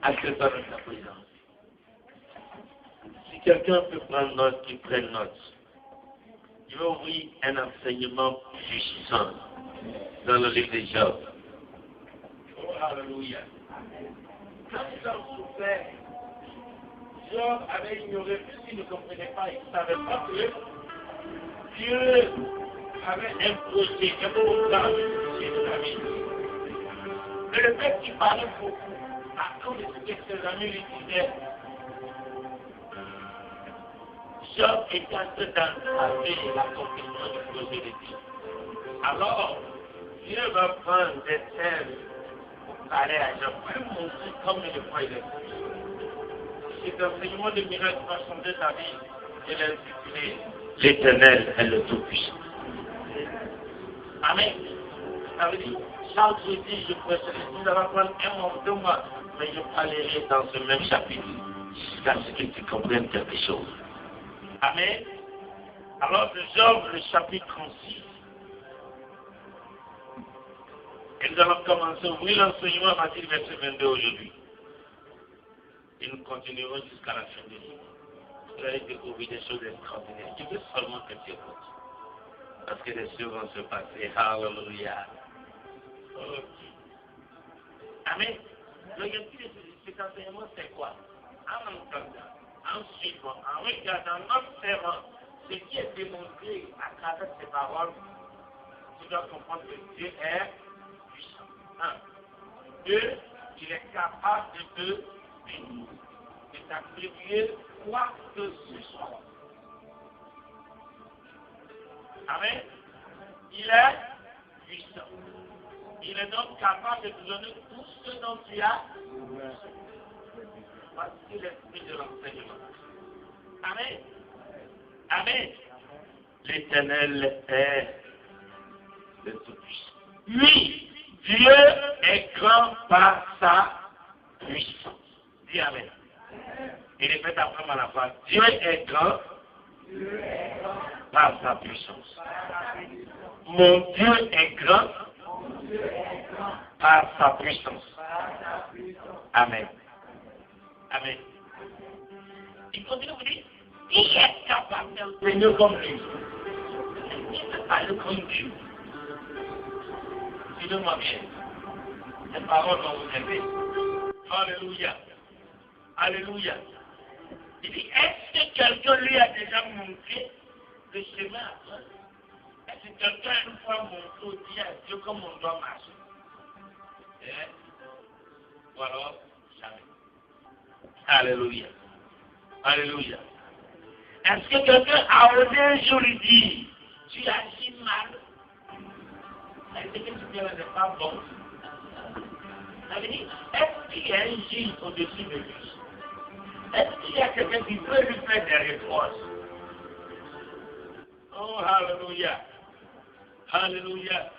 Accepte-toi ta présence. Si quelqu'un peut prendre note, qu'il prenne note. Je vais ouvrir un enseignement puissant dans le livre de Job. Oh, alléluia. Quand nous avons souffert, Job avait ignoré, puisqu'il ne comprenait pas, il ne savait pas que Dieu avait un projet, un beau plan sur sa vie. Mais le fait qu'il parlait beaucoup, à cause de ce que ses amis lui disaient, Job était en train d'entraver l'accomplissement du projet de Dieu. Alors, Dieu va prendre des thèmes pour parler à Job, pour lui montrer comme il le voit, il est. Cet enseignement de miracle va changer ta vie. Je l'ai intitulé L'Éternel est le Tout-Puissant. Amen. Ça veut dire, chaque jeudi, je prêcherai, ça va prendre un mois, 2 mois, mais je parlerai dans ce même chapitre, jusqu'à ce que tu comprennes quelque chose. Amen. Alors, de Job, le chapitre 36. Et nous allons commencer à ouvrir l'enseignement à partir du verset 22 aujourd'hui. Et nous continuerons jusqu'à la fin du jour. Vous allez découvrir des choses extraordinaires. Je veux seulement que tu écoutes. Parce que les choses vont se passer. Alléluia. Amen. L'objectif de cet enseignement, c'est quoi? En entendant, en suivant, en regardant, en observant ce qui est démontré à travers ces paroles, tu dois comprendre que Dieu est puissant. 1. 2. Il est capable de te bénir, de t'attribuer quoi que ce soit. Amen. Il est puissant. Il est donc capable de te donner tout ce dont tu as. Voici l'esprit de l'enseignement. Amen. Amen. L'Éternel est le Tout-Puissant. Oui, Dieu est grand par sa puissance. Dis Amen. Et répète après moi la phrase. Dieu est grand par sa puissance. Mon Dieu est grand par sa puissance. Amen. Amen. Il continue de vous dire, il est capable de Seigneur comme lui. Il ne peut pas le conduire. Suivez-moi bien. Ces paroles vont vous aider. Alléluia. Alléluia. Il dit, est-ce que quelqu'un lui a déjà montré le chemin à prendre? Est-ce que quelqu'un a une fois montré au dit à Dieu comment on doit marcher? Ou alors, jamais. Alléluia. Alléluia. Est-ce que quelqu'un a osé un jour lui dire, tu agis mal? Est-ce que tu fais n'est pas bon? Ça veut dire, est-ce qu'il y a un juge au-dessus de lui? Est-ce qu'il y a quelqu'un qui peut lui faire des reproches? Oh, alléluia. Alléluia.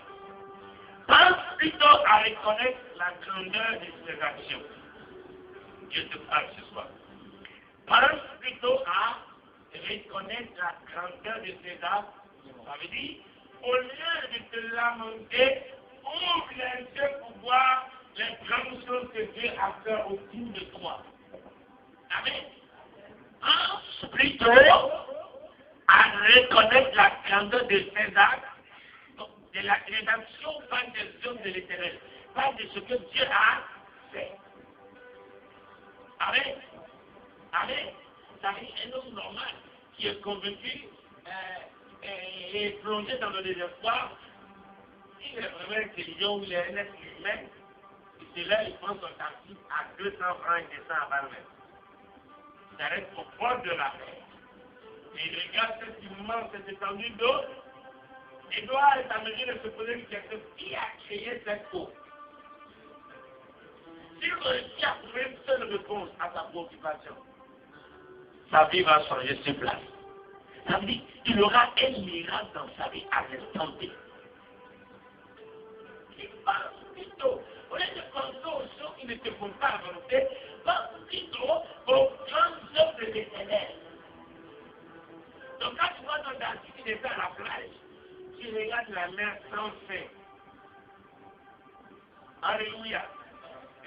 Pense plutôt à reconnaître la grandeur de ses actions. Dieu te parle ce soir. Pense plutôt à reconnaître la grandeur de ses actes. Ça veut dire, au lieu de te lamenter, ouvre les yeux pour voir les grandes choses que Dieu a fait autour de toi. Amen. Pense plutôt à reconnaître la grandeur de ses actes, de la rédemption par des hommes de l'Éternel, par de ce que Dieu a fait. Amen. Amen. Ça veut dire un homme normal qui est convaincu et plongé dans le désespoir. il est vraiment intelligent ou il est un être humain, c'est là il prend son taxi à 200 francs et descend à Balmain. Il s'arrête au bord de la mer. Et il regarde cette immense, cette étendue d'eau. Il doit être en mesure de se poser une question. Qui a créé cette eau? S'il réussit à trouver une seule réponse à sa préoccupation, sa vie va changer sur place. Ça veut dire qu'il aura un miracle dans sa vie à l'instant T. Il pense plutôt, au lieu de penser aux choses qui ne te font pas avancer, pense plutôt aux grandes œuvres de l'Éternel. Donc quand tu vois ton dentiste qui est à la plage, tu regardes la mer sans fin. Alléluia.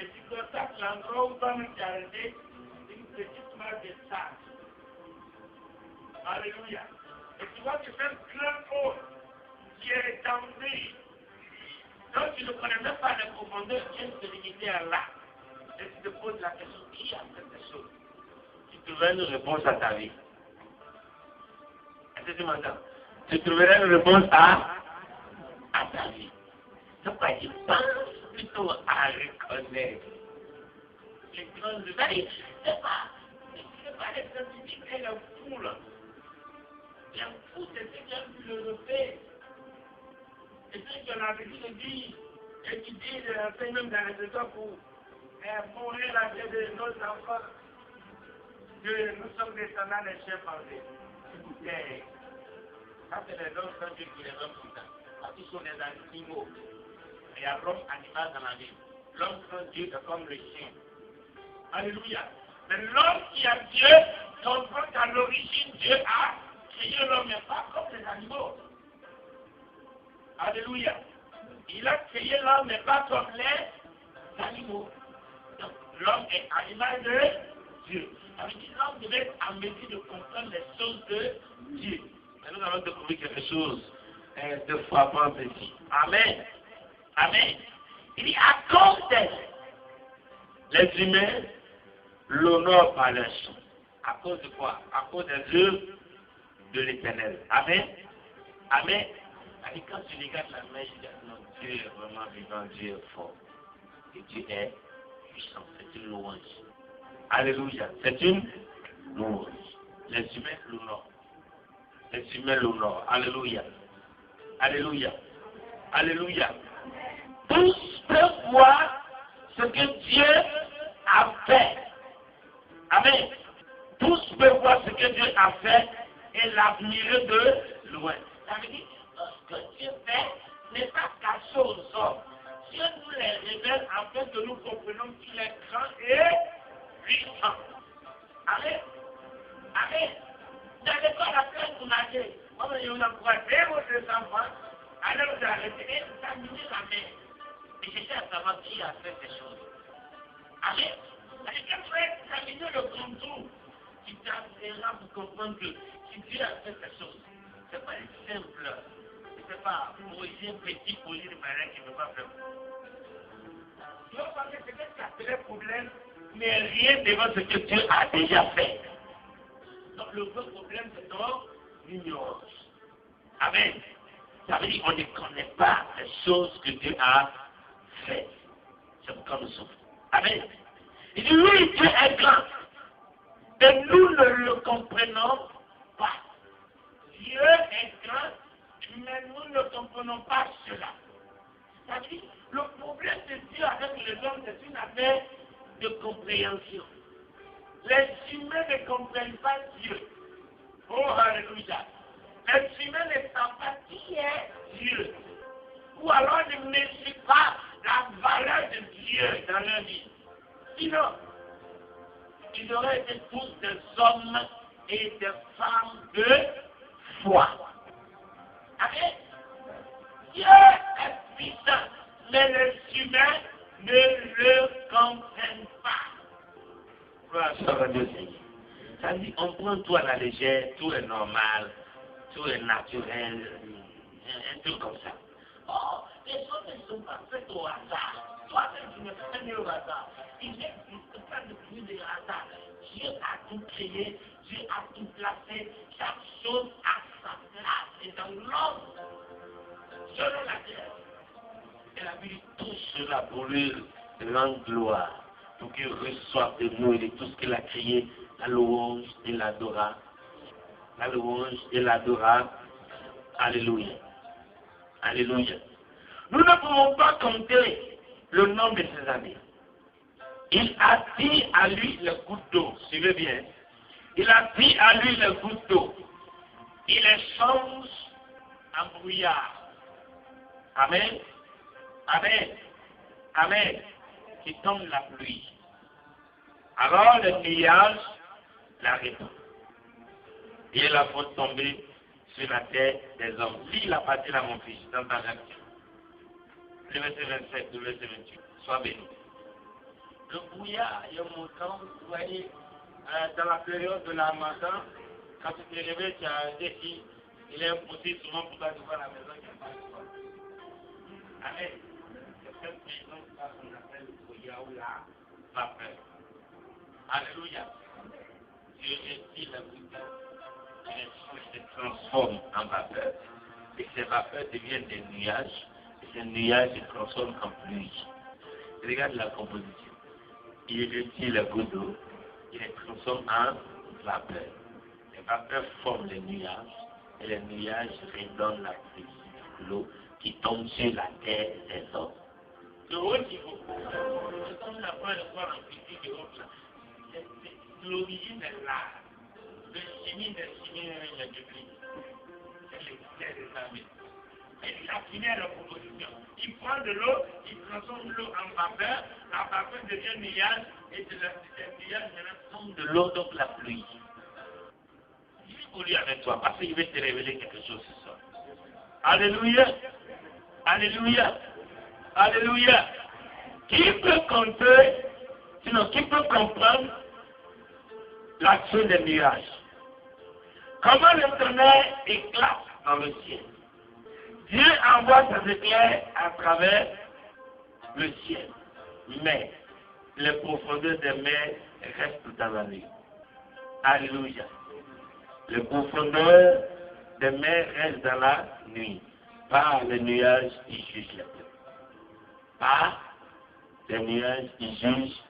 Et tu constates l'endroit où tu as arrêté une petite masse de sable. Alléluia. Et tu vois que c'est un grand eau qui est étendu. Donc tu ne connais même pas la profondeur qui est se limiter à là. Et tu te poses la question, qui a fait cette chose? Tu trouveras une réponse à ta vie. Est-ce que tu m'entends? Tu trouveras une réponse à ta vie. Donc tu penses plutôt à reconnaître les grandes vérités. C'est pas les scientifiques et le fou là. Le fou, c'est ce qui a pu le refaire. Et ce que la Bible dit, et qui dit, c'est même dans les états pour mourir la vie de nos enfants, que nous sommes descendants des chefs en vie. Écoutez, ça c'est les hommes sans Dieu qui les hommes tout ça. Parce qu'ils sont des animaux. Il y a l'homme animal dans la vie. L'homme sans Dieu est comme le chien. Alléluia. Mais l'homme qui a Dieu comprend qu'à l'origine, Dieu a créé l'homme, mais pas comme les animaux. Alléluia. Il a créé l'homme, mais pas comme les animaux. Donc, l'homme est animal de Dieu. Ça veut dire que l'homme devait être en mesure de comprendre les choses de Dieu. Mais nous allons découvrir quelque chose de frappant ici. Amen. Amen. Il dit à cause d'elle, les humains l'honorent par leur son. À cause de quoi? À cause des œuvres de l'Éternel. Amen. Amen. Et quand tu regardes la mer, je dis non, Dieu est vraiment vivant, Dieu est fort. Et Dieu est puissant. C'est une louange. Alléluia. C'est une louange. Les humains l'honorent. Les humains l'honorent. Alléluia. Alléluia. Alléluia. Tous peuvent voir ce que Dieu a fait. Amen. Tous peuvent voir ce que Dieu a fait et l'admirer de loin. Ça veut dire ce que Dieu fait n'est pas caché aux hommes. Dieu nous les révèle afin que nous comprenions qu'il est grand et puissant. Amen. Amen. Dans l'école à plein pour nager. Moi, je vous encourager vos enfants. Alors vous arrêtez et examinez la mer. Et cherchez à savoir qui a fait ces choses. Amen. Et quand tu vas examiner le contour, tu t'apprendras pour comprendre que si Dieu a fait ces choses, ce n'est pas simple. Ce n'est pas poser petit, poser de manière qui ne veut pas faire. Tu vas penser que peut-être qu'il y a plein de problèmes, mais rien devant ce que Dieu a déjà fait. Donc le vrai problème, c'est ton ignorance. Amen. Ça veut dire qu'on ne connaît pas les choses que Dieu a faites. C'est pourquoi nous souffrons. Amen. Il dit, oui, Dieu est grand. Mais nous ne le comprenons pas. Dieu est grand, mais nous ne comprenons pas cela. Ça veut dire, le problème de Dieu avec les hommes, c'est une affaire de compréhension. Les humains ne comprennent pas Dieu. Oh, alléluia. Les humains ne savent pas qui est Dieu. Ou alors ne mesurent pas la valeur de Dieu dans leur vie. Sinon, ils auraient été tous des hommes et des femmes de foi. Amen. Dieu est puissant, mais les humains ne le comprennent pas. Ça veut dire, on prend tout à la légère, tout est normal, tout est naturel, un truc comme ça. Oh, les choses ne sont pas faites au hasard. Toi-même, tu ne fais rien au hasard. Il n'existe pas de plus de hasard. Dieu a tout créé, Dieu a tout placé, chaque chose a sa place. Et dans l'homme, selon la terre, Elle a mis tout cela pour lui rendre gloire, pour qu'il reçoive de nous et de tout ce qu'il a créé, la louange et l'adora. La louange et l'adora. Alléluia. Alléluia. Nous ne pouvons pas compter le nombre de ses années. Il a dit à lui le goutte d'eau, suivez bien. Il a dit à lui le goutte d'eau. Il échange en brouillard. Amen. Amen. Amen. Qui tombe la pluie. Alors le nuage l'arrête. Et la faute tomber sur la tête des hommes. Lis la partie là, mon fils, dans ta réaction. Le verset 27, le verset 28. Sois béni. Le brouillard, il y a un montant, vous voyez, dans la période de la matin, quand tu te réveilles, tu as un défi. Il est impossible souvent pour toi de voir la maison qui n'est pas de toi. Amen. C'est cette maison qu'on appelle le brouillard ou la vapeur. Alléluia. Dieu est la bouteille. Les choses se transforment en vapeur. Et ces vapeurs deviennent des nuages. Et ces nuages se transforment en pluie. Regarde la composition. Il retire le goutte d'eau. Il les transforme en vapeur. Les vapeurs forment les nuages. Et les nuages redonnent la pluie. L'eau qui tombe sur la terre des hommes. Le haut niveau. C'est comme la fois de voir en physique et autres. L'origine est là. Le chimie des chimies est biblique. C'est l'extérieur des armées. Et la chimie est la proposition. Il prend de l'eau, il transforme l'eau en vapeur, la vapeur devient nuage, et de la nuage tombe de l'eau, donc la pluie. Je vais vous lire avec toi, parce qu'il va te révéler quelque chose ce soir. Alléluia. Alléluia. Alléluia. Qui peut compter, sinon qui peut comprendre l'action des nuages? Comment l'éternel éclate dans le ciel? Dieu envoie ses éclairs à travers le ciel. Mais les profondeurs des mers restent dans la nuit. Alléluia. Les profondeurs des mers restent dans la nuit. Par les nuages, ils jugent les peuples. Par les nuages, ils jugent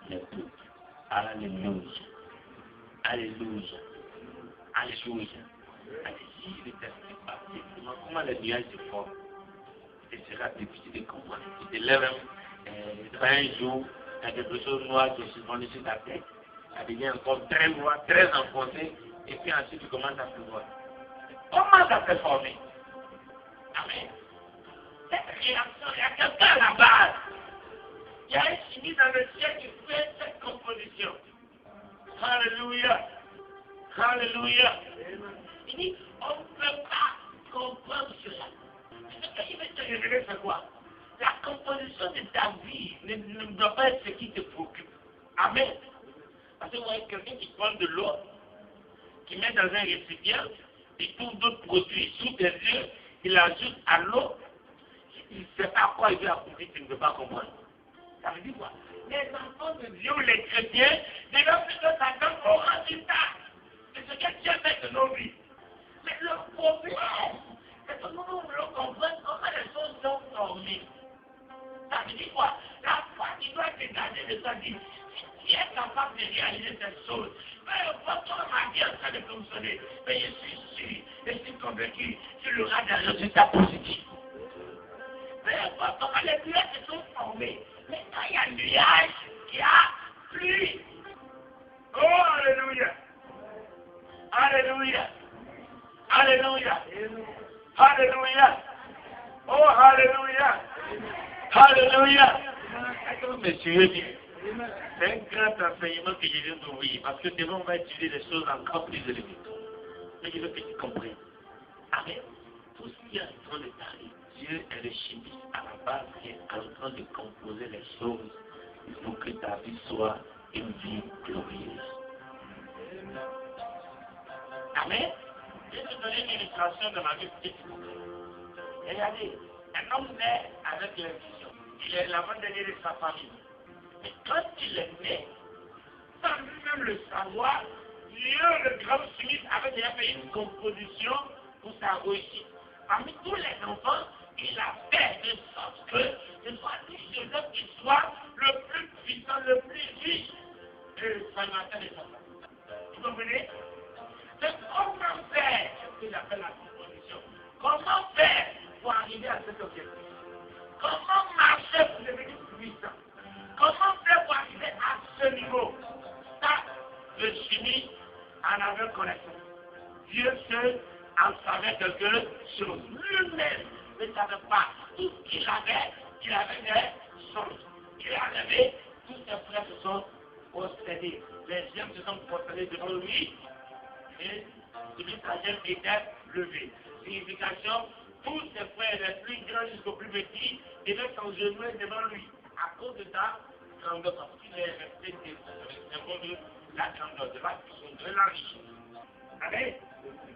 les peuples. Alléluia. Alléluia. Alléluia. Allez-y, le texte est parti. Comment les nuages se forment? Ce sera difficile de comprendre. Tu te lèves un jour, il y a quelque chose de noir qui est suspendu sur ta tête. Ça devient encore très noir, très enfoncé, et puis ensuite tu commences à pleuvoir. Comment ça s'est formé? Amen. Cette réaction, il y a quelqu'un à la base. Il y a un chimie dans le ciel qui fait cette composition. Alléluia. Alléluia. Il dit, on ne peut pas comprendre cela. Il veut te révéler c'est quoi? La composition de ta vie ne doit pas être ce qui te préoccupe. Amen. Parce que vous voyez quelqu'un qui prend de l'eau, qui met dans un récipient, il trouve d'autres produits sous tes yeux, il ajoute à l'eau, il ne sait pas à quoi il veut accomplir, tu ne peux pas comprendre. Ça veut dire quoi? Les enfants de Dieu, les chrétiens, déjà plus de s'attendre au résultat. C'est ce que Dieu fait de nos vies. Mais le problème, c'est que nous voulons comprendre comment les choses sont formées. Ça veut dire quoi? La foi qui doit te garder de sa vie. Si tu es capable de réaliser ces choses, peu importe comment ma vie est en train de fonctionner, mais je suis sûr, je suis convaincu, tu auras des résultats positifs. Peu importe comment les nuages se sont formés, mais quand il y a un nuage qui a pluie. Oh, alléluia! Alléluia! Alléluia! Alléluia! Oh, alléluia! Alléluia! Est-ce que vous me suivez bien? C'est un grand enseignement que je viens d'ouvrir, parce que demain on va étudier des choses encore plus élevées. Mais je veux que tu comprennes. Amen. Tout ce qui est en train de t'arriver, Dieu est le chimiste à la base qui est en train de composer les choses pour que ta vie soit une vie glorieuse. Amen. Je vais te donner une illustration de ma vie petite. Regardez, un homme naît avec l'invision. Il est l'avant-dernier de sa famille. Et quand il est né, sans lui-même le savoir, Dieu, le grand chimiste, avait déjà fait une composition pour sa réussite. Parmi tous les enfants, il a fait de sorte que ce soit lui Joseph qui soit le plus puissant, le plus riche de sa matin et sa femme. Vous comprenez? C'est comment faire ce que j'appelle la composition. Comment faire pour arriver à cet objectif? Comment marcher pour devenir puissant? Comment faire pour arriver à ce niveau? Ça, le chimie en avait connaissance. Dieu seul en savait quelque chose. Lui-même ne savait pas tout ce qu'il avait des choses. Il a levé, tous ses frères se sont possédés. Les gens se sont possédés devant lui et celui qui était levé. Signification, tous ses frères, les plus grands jusqu'au plus petit, devaient s'engenouiller devant lui. À cause de ça, grandeur, parce qu'il est resté de la grandeur, de la puissance, de la richesse. Amen.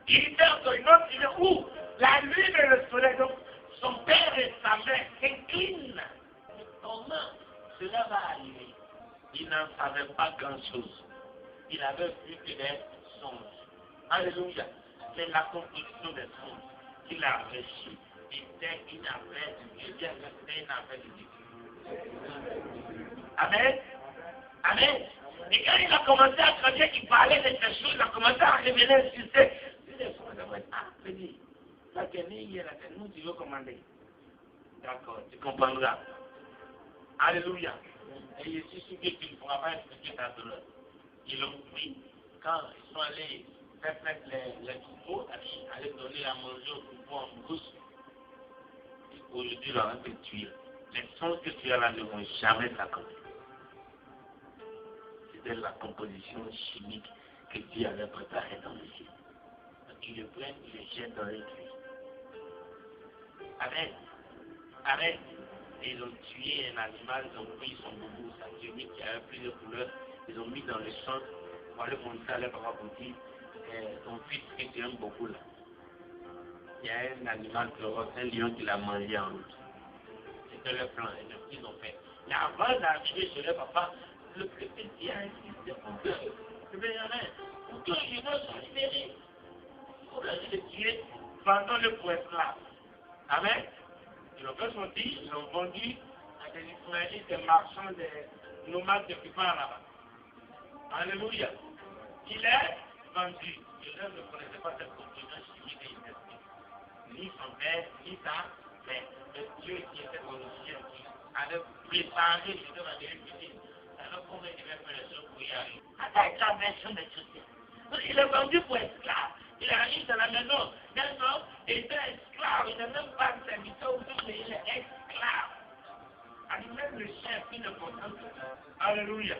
Il était encore une autre, il est où? La lune et le soleil, donc son père et sa mère s'inclinent. Comment cela va arriver? Il n'en savait pas grand-chose. Il avait vu que des songes. Alléluia. C'est la conclusion des songes qu'il a reçu. C'était une affaire de Dieu, c'était une affaire de Dieu. Amen. Amen. Et quand il a commencé à traduire, il parlait de ces choses, il a commencé à révéler un succès. Il dit, ah, venez, ça qui est né hier, c'est nous qui veux commander. D'accord, tu comprendras. Alléluia. Et je suis sûr que tu ne pourras pas expliquer ta douleur. Ils l'ont pris quand ils sont allés faire les troupeaux, aller donner à manger aux troupeaux en brousse. Aujourd'hui, là, on peut tuer. Les sons que tu as là ne vont jamais s'accomplir. C'était la composition chimique que Dieu avait préparée dans le ciel. Ils le prennent, ils le jettent dans les puits. Amen. Amen. Et ils ont tué un animal, ils ont pris son boubou, sa tunique qui avait plusieurs couleurs, ils ont mis dans le champ pour aller montrer à leur papa pour dire ton fils que tu aimes beaucoup là. Il y a un animal féroce, un lion qui l'a mangé en route. C'était le plan, et donc ils ont fait. Mais avant d'arriver chez le papa, le petit a insisté pour que les humains soient libérés. Pour les tuer, vendons-le pour esclaves. Amen. Ils l'ont fait sortir, ils l'ont vendu à des Ismaélites, des marchands, des nomades de Pipa là-bas. Alléluia. Il est vendu. Joseph ne connaissait pas cette conclusion chimique et intestinale. Ni son père, ni sa mère. Le Dieu qui était dans le ciel, qui avait préparé Joseph à devenir petit. Alors comment il devait faire les choses pour y arriver? Avec la version de Joseph. Donc il est vendu pour esclave. Il arrive dans la maison. Maintenant, il était esclave. Il n'est même pas serviteur ou tout, mais il est esclave. Alors même le chef, il ne comprend pas. Alléluia.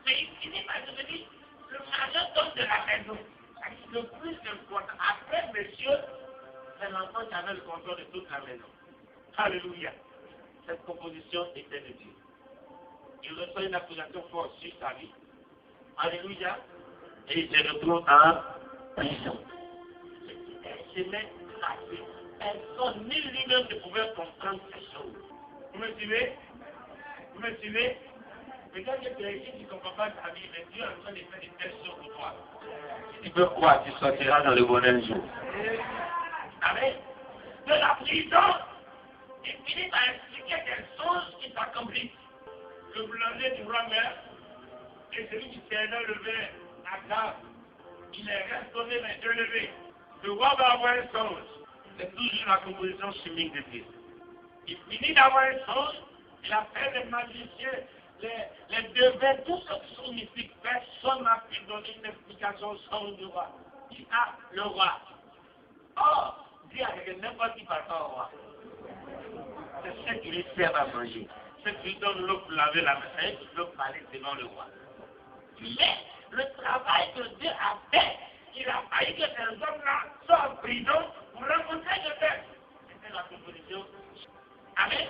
Mais il finit par devenir le majordome de la maison. Le plus important. Après, monsieur, c'est l'enfant qui avait le contrôle de toute la maison. Alléluia. Cette composition était de Dieu. Il reçoit une accusation forte sur sa vie. Alléluia. Et il se retrouve en prison. C'est un chemin tracé. Personne, ni lui-même ne pouvait comprendre ces choses. Vous me suivez? Vous me suivez? Mais quand tu es ici, tu ne comprends pas ta vie, mais Dieu est en train de faire des telles choses pour toi. Si tu peux croire, tu sortiras dans le bonheur jour. Amen. De la prison, il finit par expliquer des choses qui s'accomplissent. Le boulanger du roi mère et celui qui s'est levé à table, il est restauré mais élevé. Le roi va avoir un songe. C'est toujours la composition chimique de Dieu. Il finit d'avoir un songe, il appelle les magiciens, les devins, tous ceux qui sont mystiques. Personne n'a pu donner une explication au songe du roi. Il a le roi. Or, Dieu avec n'importe qui par rapport au roi. C'est ce qui lui sert à manger. Ce qui lui donne l'eau pour laver la main, et qui peut parler devant le roi. Mais le travail que Dieu a fait, il a failli que ces hommes-là soient en prison pour rencontrer Joseph. C'était la composition. Amen.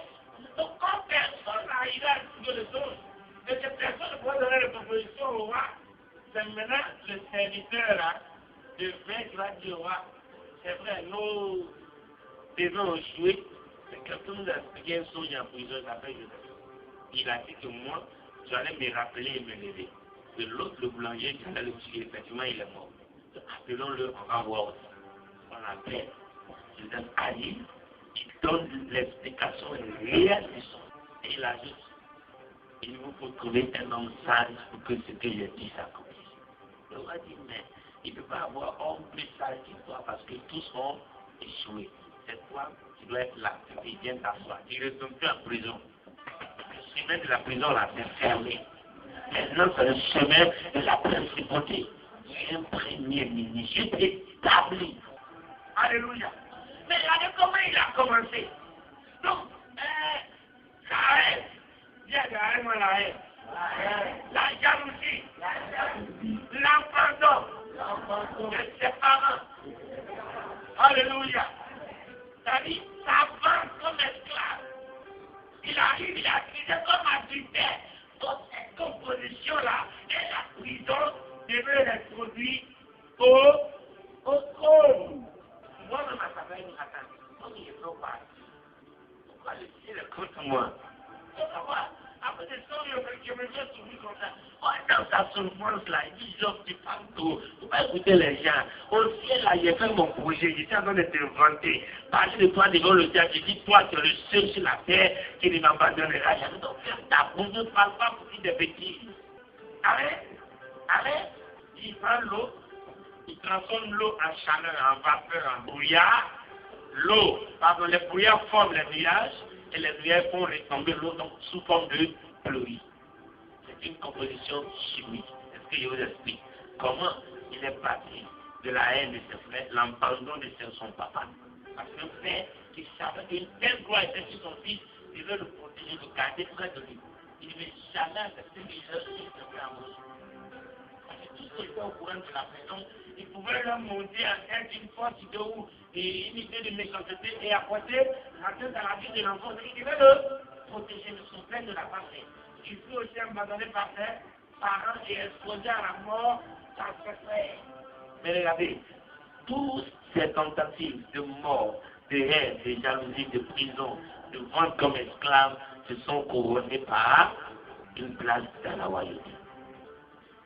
Donc quand personne n'arrivait à trouver le songe, et que personne ne pouvait donner la composition au roi, c'est maintenant le serviteur là, de vin qui va dire au roi, c'est vrai, nos devons ont joué, mais quelqu'un nous a expliqué un songe en prison, il s'appelle Joseph. Il a dit que moi, j'allais me rappeler et me lever. De l'autre, le boulanger qui allait le tuer, effectivement, il est mort. Appelons-le, on va voir aussi. On l'appelle. Joseph arrive, il donne l'explication réelle du son. Et il ajoute, il vous faut trouver un homme sage pour que ce que j'ai dit s'accomplisse. Le roi dit, mais il ne peut pas avoir homme plus sage que toi parce que tous ont échoué. C'est toi qui dois être là. Il vient t'asseoir. Il ne retourne plus en prison. Le chemin de la prison là, c'est fermé. Maintenant, c'est le chemin de la principauté. Tu es un premier ministre. Je t'établis. Alléluia. Mais regardez comment il a commencé. Donc, la haine. Viens de la haine, moi la haine. La jalousie. L'abandon. Les séparants. Alléluia. C'est-à-dire, ça vend comme esclave. Il arrive, il a accusé comme adultère. Donc, cette composition-là, et la prison devait l'introduire au trône. Moi-même, à sa veille, donc il est trop pas. Pourquoi le ciel est contre moi? Pourquoi? Après des temps, je me fais souffrir comme ça. Dans sa souffrance là, il dit, Job, tu parles tout. Faut pas écouter les gens. Au ciel là, j'ai fait mon projet. J'étais en train de te vanter. Parler de toi devant le diable. J'ai dit, toi, tu es le seul sur la terre qui ne m'abandonnera jamais. Donc, ferme ta bouche, ne parle pas pour dire des bêtises. Arrête. Il prend l'eau. Il transforme l'eau en chaleur, en vapeur, en brouillard. L'eau, pardon, les brouillards forment les nuages et les nuages font retomber l'eau donc sous forme de pluie. C'est une composition chimique. Est-ce que je vous explique comment il est parti de la haine de ses frères, l'abandon de son papa? Parce que le père, qui savait qu'une telle gloire était sur son fils, il veut le protéger, le garder près de lui. Il ne veut jamais accepter que les autres se fassent amour. Parce que tout ce qui était au courant de la prison, il pouvait leur monter en tête une force ou une idée de méchanceté et apporter rentrer dans la vie de l'enfant. Il devait le protéger de son père de la patrie. Il fut aussi abandonné par ses parents et exposé à la mort par ses frères. Mais regardez, toutes ces tentatives de mort, de haine, de jalousie, de prison, de vente comme esclave, se sont couronnées par une place dans la royauté.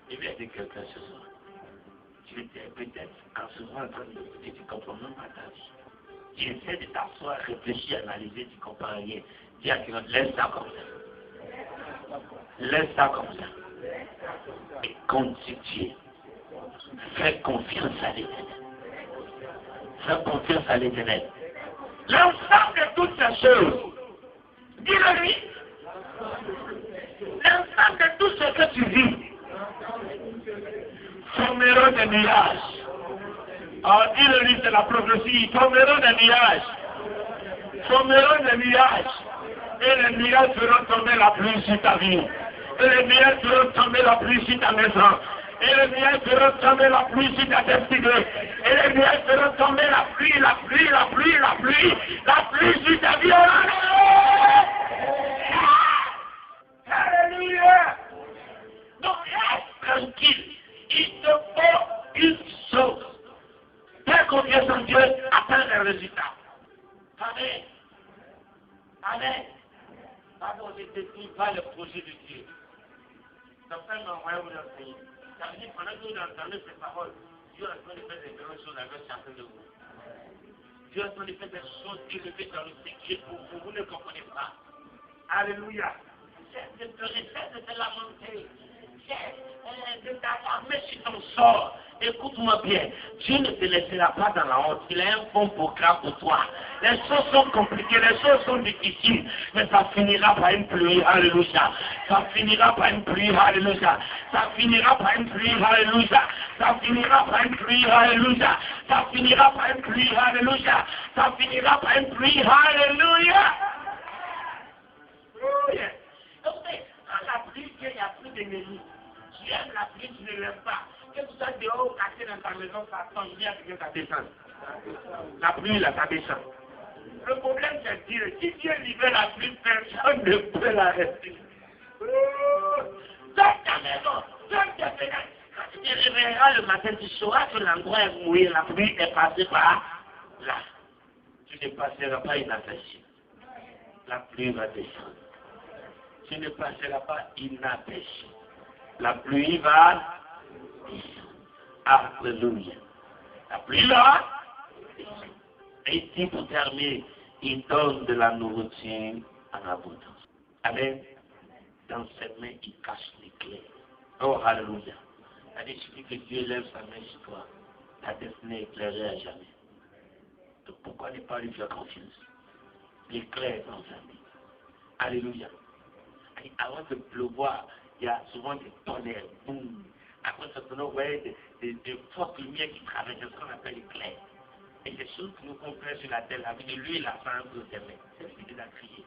Il y a dit quelqu'un ce soir. Tu étais peut-être en souvent en train d'écouter, tu ne comprends même pas ta vie. Tu essaies de t'asseoir, réfléchir, analyser, tu ne comprends rien. Dis à quelqu'un, laisse ça comme ça. Laisse ça comme ça. Et continue. Fais confiance à l'Éternel. Fais confiance à l'Éternel. L'ensemble de toutes ces choses, dis-le-lui. L'ensemble de tout ce que tu vis, formeront des nuages. Alors, dis-le-lui, c'est la prophétie. Formeront des nuages. Formeront des nuages. Et les nuages feront tomber la pluie sur ta vie. Et les nuages feront tomber la pluie sur ta maison. Et les nuages feront tomber la pluie sur ta destinée. Et les nuages feront tomber la pluie sur ta vie. Alléluia. Donc, reste tranquille. Il te faut une chose. Fais confiance en Dieu, attends les résultats. Amen. Amen. Pardon, je ne détruis pas le projet de Dieu. Certains m'envoient vous l'enseigner. Ça veut dire pendant que vous entendez ces paroles, Dieu est en train de faire des grandes choses avec chacun de vous. Dieu est en train de faire des choses élevées dans le secret pour vous. Vous ne comprenez pas. Alléluia. C'est de te rester, de te lamenter. C'est de t'alarmer sur ton sort. Écoute-moi bien, Dieu ne te laissera pas dans la honte. Il a un bon programme pour toi. Les choses sont compliquées, les choses sont difficiles, mais ça finira par une pluie, alléluia. Ça finira par une pluie, alléluia. Ça finira par une pluie, alléluia. Ça finira par une pluie, alléluia. Ça finira par une pluie, alléluia. Ça finira par une pluie, alléluia. Quand la pluie, il n'y a plus d'ennemis. Tu aimes la pluie, tu ne l'aimes pas. Que tu sois dehors ou caché dans ta maison, ça tombe bien que ça descend. La pluie, là, ça descend. Le problème, c'est Dieu. Si Dieu libère la pluie, personne ne peut l'arrêter. Dans ta maison, dans ta fenêtre, quand tu te réveilleras le matin, tu sauras que l'endroit est mouillé, la pluie est passée par là. Tu ne passeras pas inaperçu. La pluie va descendre. Tu ne passeras pas inaperçu. La pluie va descendre. Alléluia. La pluie va descendre. Et il dit pour terminer, Il donne de la nourriture en abondance. Amen. Dans ses mains, il cache les clés. Oh, alléluia. Il suffit que Dieu lève sa main sur toi. Ta destinée est éclairée à jamais. Donc pourquoi ne pas lui faire confiance? L'éclair dans sa main. Alléluia. Avant de pleuvoir, il y a souvent des tonnerres. Boum. Après ce tonnerre, vous voyez des fortes lumières qui traversent ce qu'on appelle l'éclair. Et des choses que nous comprenons sur la terre, avec de l'huile à faire un peu de mains. C'est ce qu'il a crié.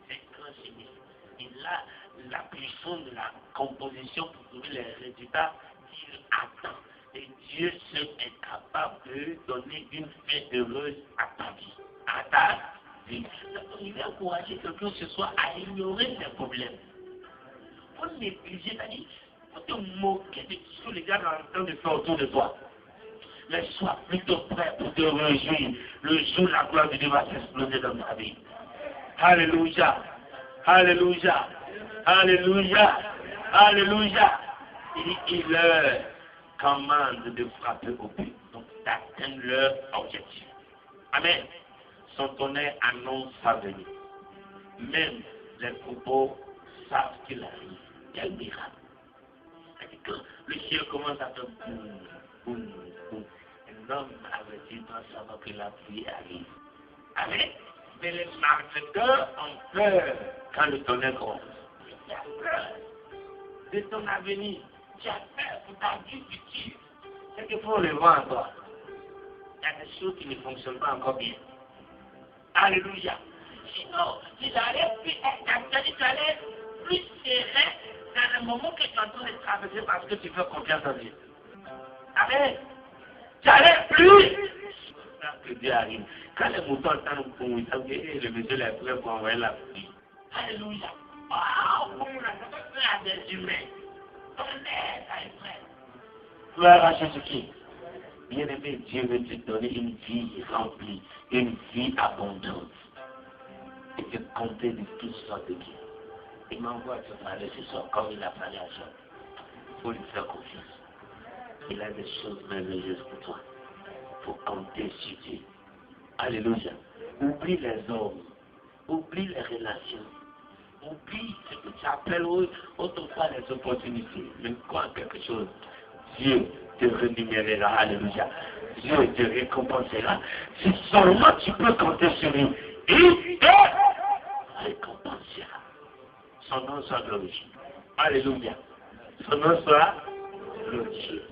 C'est un grand chimiste. Il a la puissance de la composition pour trouver les résultats qu'il attend. Et Dieu seul est capable de donner une fin heureuse à ta vie. À ta vie. Il va encourager quelqu'un ce soir à ignorer ses problèmes. Faut négliger, c'est-à-dire, faut te moquer de tout ce que les gars sont en train de faire autour de toi. Mais sois plutôt prêt pour te réjouir le jour où la gloire de Dieu va s'exploser dans ta vie. Alléluia. Alléluia. Alléluia. Alléluia. Il leur commande de frapper au but, donc d'atteindre leur objectif. Amen. Son tonnerre annonce sa venue. Même les troupeaux savent qu'il arrive. Quel miracle. C'est-à-dire que le ciel commence à faire boum, boum, boum. Un homme averti doit savoir que la pluie arrive. Amen. Mais les marketeurs ont peur quand le tonnerre commence. Tu as peur de ton avenir. Tu as peur pour ta vie future. C'est qu'il faut le voir encore. Il y a des choses qui ne fonctionnent pas encore bien. Alléluia. Sinon, tu n'allais plus serein dans le moment que tu es en train de traverser parce que tu fais confiance en Dieu. Amen. Tu n'allais plus. Que Dieu arrive. Quand les moutons entendent pour vous, ça veut dire que le monsieur est prêt pour envoyer la pluie. Alléluia. Waouh, on a fait à des humains. Ton aide est prêt. Gloire à Jésus-Christ. Bien-aimé, Dieu veut te donner une vie remplie, une vie abondante. Et te compter de toutes sortes de biens. Il m'envoie te parler ce soir comme il a parlé à Job. Il faut lui faire confiance. Il a des choses merveilleuses pour toi. Il faut compter sur Dieu. Alléluia. Oublie les hommes. Oublie les relations. Oublie ce que tu appelles autrefois les opportunités. Mais crois quelque chose. Dieu te rémunérera. Alléluia. Dieu te récompensera. Si seulement tu peux compter sur lui. Il te récompensera. Son nom soit glorifié. Alléluia. Son nom soit glorifié.